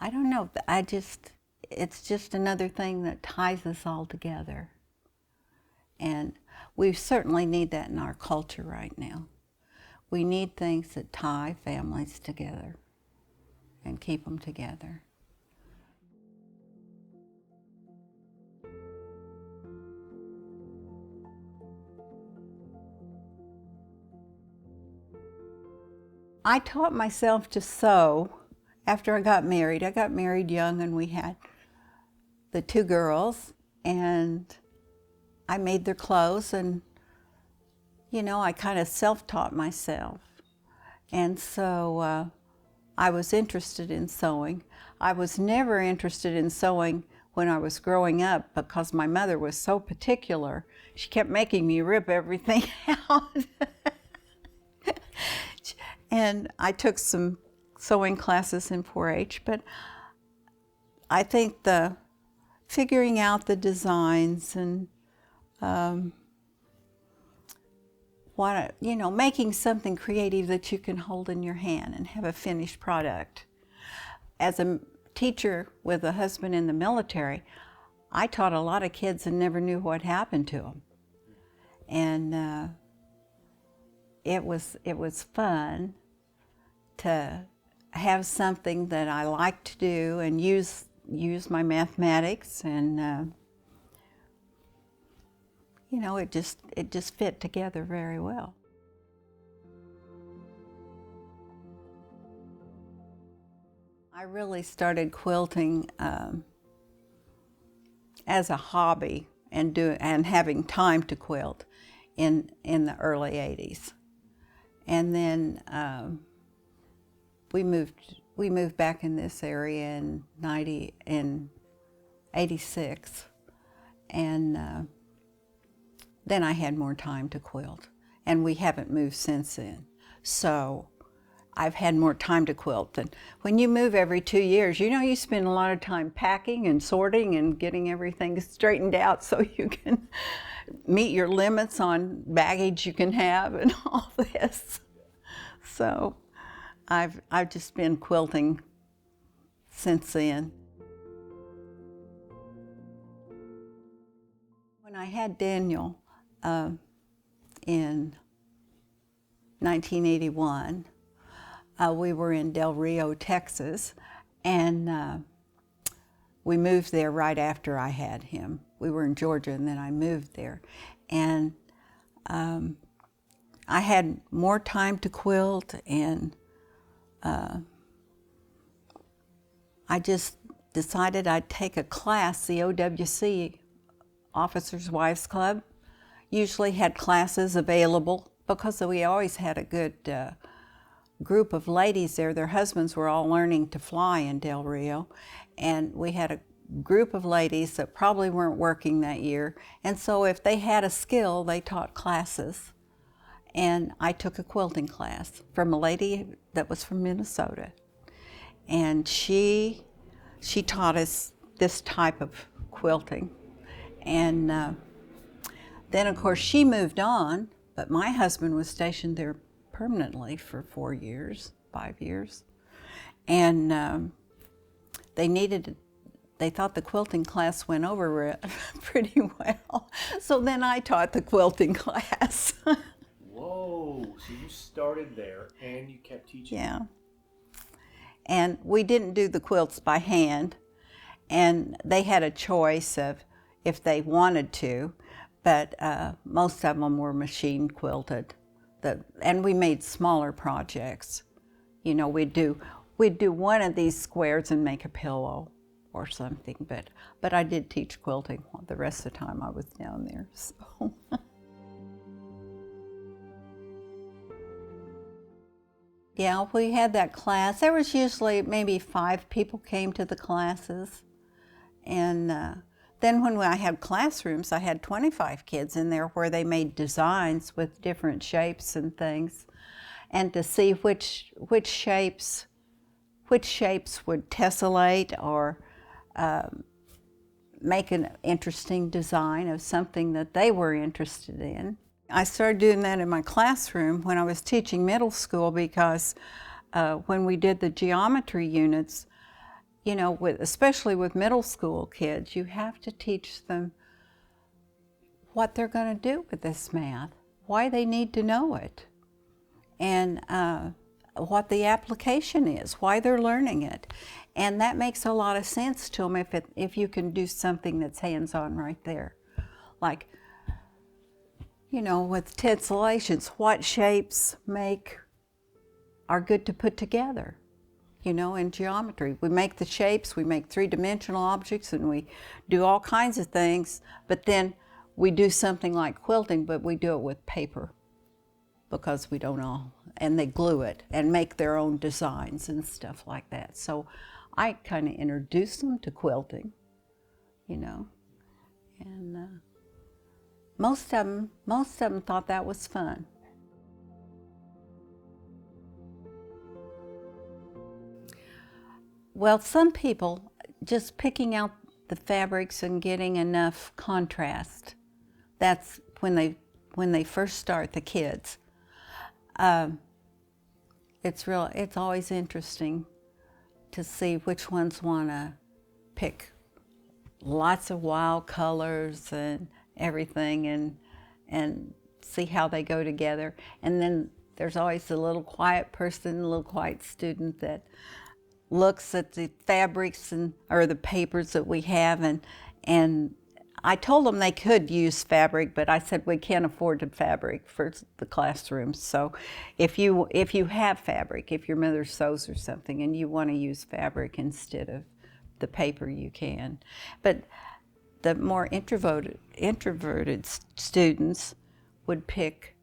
I don't know, it's just another thing that ties us all together. And we certainly need that in our culture right now. We need things that tie families together and keep them together. I taught myself to sew after I got married. I got married young and we had the two girls, and I made their clothes, and I kind of self-taught myself. And so I was interested in sewing. I was never interested in sewing when I was growing up because my mother was so particular. She kept making me rip everything out. And I took some sewing classes in 4-H, but I think the figuring out the designs and making something creative that you can hold in your hand and have a finished product. As a teacher with a husband in the military, I taught a lot of kids and never knew what happened to them. And it was fun to have something that I like to do and use my mathematics, and it just fit together very well. I really started quilting as a hobby and having time to quilt in the early 80s. And then we moved back in this area in 86, and then I had more time to quilt, and we haven't moved since then. So I've had more time to quilt. And when you move every 2 years, you spend a lot of time packing and sorting and getting everything straightened out so you can meet your limits on baggage you can have and all this. So I've just been quilting since then. When I had Daniel in 1981, we were in Del Rio, Texas, and we moved there right after I had him. We were in Georgia, and then I moved there. And I had more time to quilt, and I just decided I'd take a class. The OWC, Officers' Wives Club, usually had classes available because we always had a good group of ladies there. Their husbands were all learning to fly in Del Rio, and we had a group of ladies that probably weren't working that year, and so if they had a skill, they taught classes. And I took a quilting class from a lady that was from Minnesota, and she taught us this type of quilting. And then of course she moved on, but my husband was stationed there permanently for 5 years. And they thought the quilting class went over pretty well. So then I taught the quilting class. Whoa, so you started there and you kept teaching? Yeah. And we didn't do the quilts by hand, and they had a choice of if they wanted to, but most of them were machine quilted. And we made smaller projects. We'd do one of these squares and make a pillow or something, but I did teach quilting the rest of the time I was down there. So. Yeah, we had that class. There was usually maybe 5 people came to the classes. And then when I had classrooms, I had 25 kids in there where they made designs with different shapes and things. And to see which shapes would tessellate or make an interesting design of something that they were interested in. I started doing that in my classroom when I was teaching middle school because when we did the geometry units, you know, especially with middle school kids, you have to teach them what they're going to do with this math, why they need to know it, and what the application is, why they're learning it. And that makes a lot of sense to them if you can do something that's hands-on right there. Like, you know, with tessellations, what shapes are good to put together? You know, in geometry, we make the shapes, we make three-dimensional objects, and we do all kinds of things, but then we do something like quilting, but we do it with paper because we don't all, and they glue it and make their own designs and stuff like that. So I kind of introduced them to quilting, you know, and most of them thought that was fun. Well, some people, just picking out the fabrics and getting enough contrast, that's when they first start, the kids. It's always interesting to see which ones want to pick lots of wild colors and everything, and see how they go together. And then there's always the little quiet person, the little quiet student that looks at the fabrics or the papers that we have, and I told them they could use fabric, but I said we can't afford the fabric for the classroom. So if you have fabric, if your mother sews or something and you want to use fabric instead of the paper, you can. But the more introverted students would pick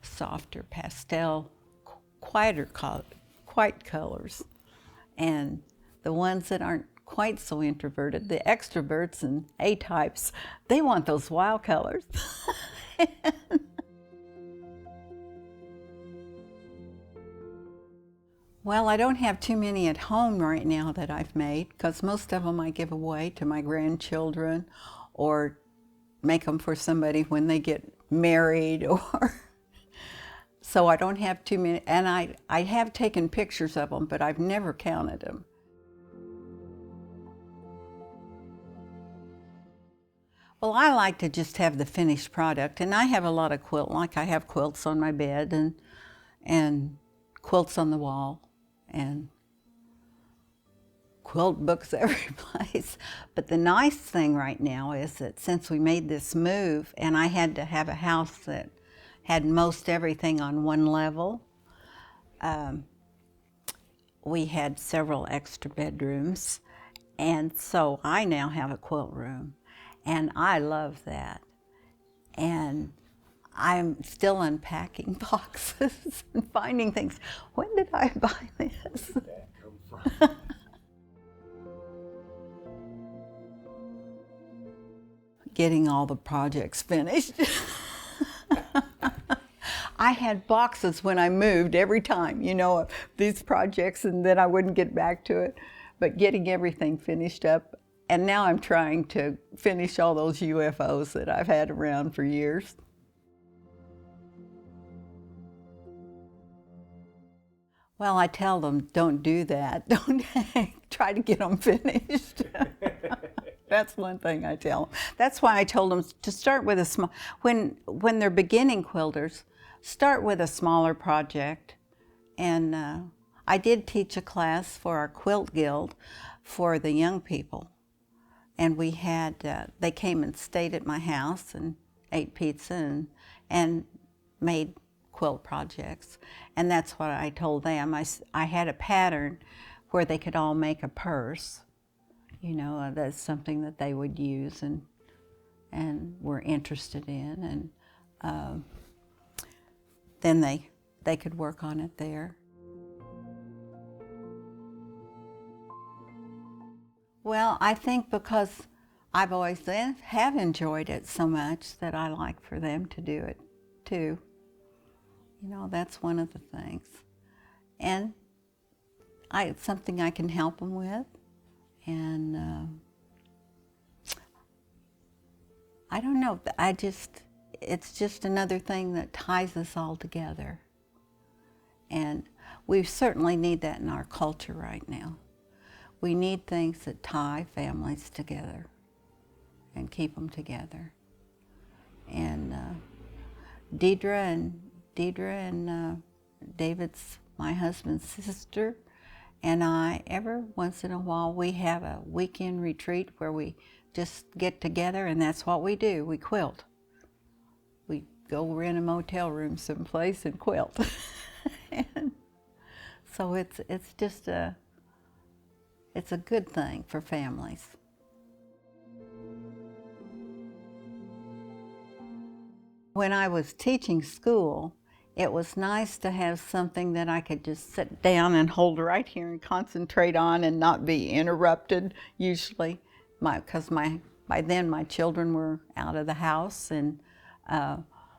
softer pastel, quiet colors. And the ones that aren't quite so introverted, the extroverts and A-types, they want those wild colors. Well, I don't have too many at home right now that I've made, because most of them I give away to my grandchildren or make them for somebody when they get married, or so I don't have too many. And I have taken pictures of them, but I've never counted them. Well, I like to just have the finished product, and I have a lot of I have quilts on my bed and quilts on the wall and quilt books every place. But the nice thing right now is that since we made this move and I had to have a house that had most everything on one level, we had several extra bedrooms, and so I now have a quilt room. And I love that. And I'm still unpacking boxes and finding things. When did I buy this? Where did that come from? Getting all the projects finished. I had boxes when I moved every time, you know, of these projects, and then I wouldn't get back to it. But getting everything finished up. And now I'm trying to finish all those UFOs that I've had around for years. Well, I tell them, don't do that. Don't try to get them finished. That's one thing I tell them. That's why I told them to start with a small, when they're beginning quilters, start with a smaller project. And I did teach a class for our quilt guild for the young people. And we had, they came and stayed at my house and ate pizza and made quilt projects. And that's what I told them. I had a pattern where they could all make a purse. You know, that's something that they would use and were interested in. And then they could work on it there. Well, I think because I've always have enjoyed it so much that I like for them to do it too. You know, that's one of the things. And it's something I can help them with. And I don't know, it's just another thing that ties us all together. And we certainly need that in our culture right now. we need things that tie families together and keep them together. And Deidre and David's, my husband's sister, and I, every once in a while, we have a weekend retreat where we just get together, and that's what we do. We quilt. We go rent a motel room someplace and quilt. And so it's just it's a good thing for families. When I was teaching school, it was nice to have something that I could just sit down and hold right here and concentrate on and not be interrupted, usually. Because by then my children were out of the house, and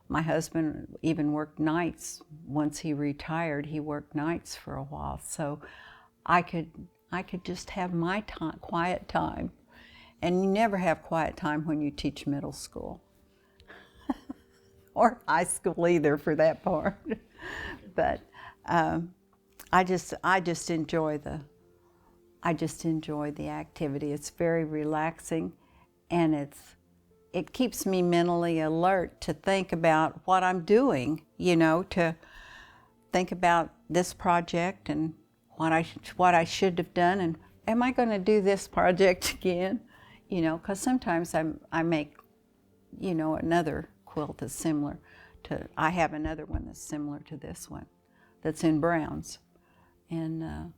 my husband even worked nights. Once he retired, he worked nights for a while. So I could just have my time, quiet time. And you never have quiet time when you teach middle school. Or high school either, for that part. But I just enjoy the activity. It's very relaxing, and it keeps me mentally alert to think about what I'm doing. You know, to think about this project and what I should have done, and am I going to do this project again? You know, because sometimes I make, you know, another quilt that's similar to, I have another one that's similar to this one that's in browns. And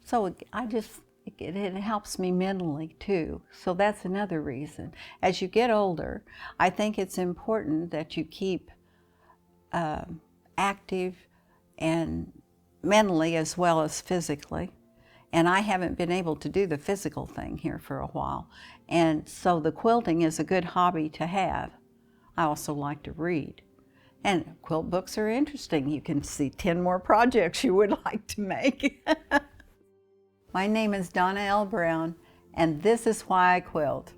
so it helps me mentally too. So that's another reason. As you get older, I think it's important that you keep active, and mentally as well as physically. And I haven't been able to do the physical thing here for a while. And so the quilting is a good hobby to have. I also like to read. And quilt books are interesting. You can see 10 more projects you would like to make. My name is Donna L. Brown, and this is why I quilt.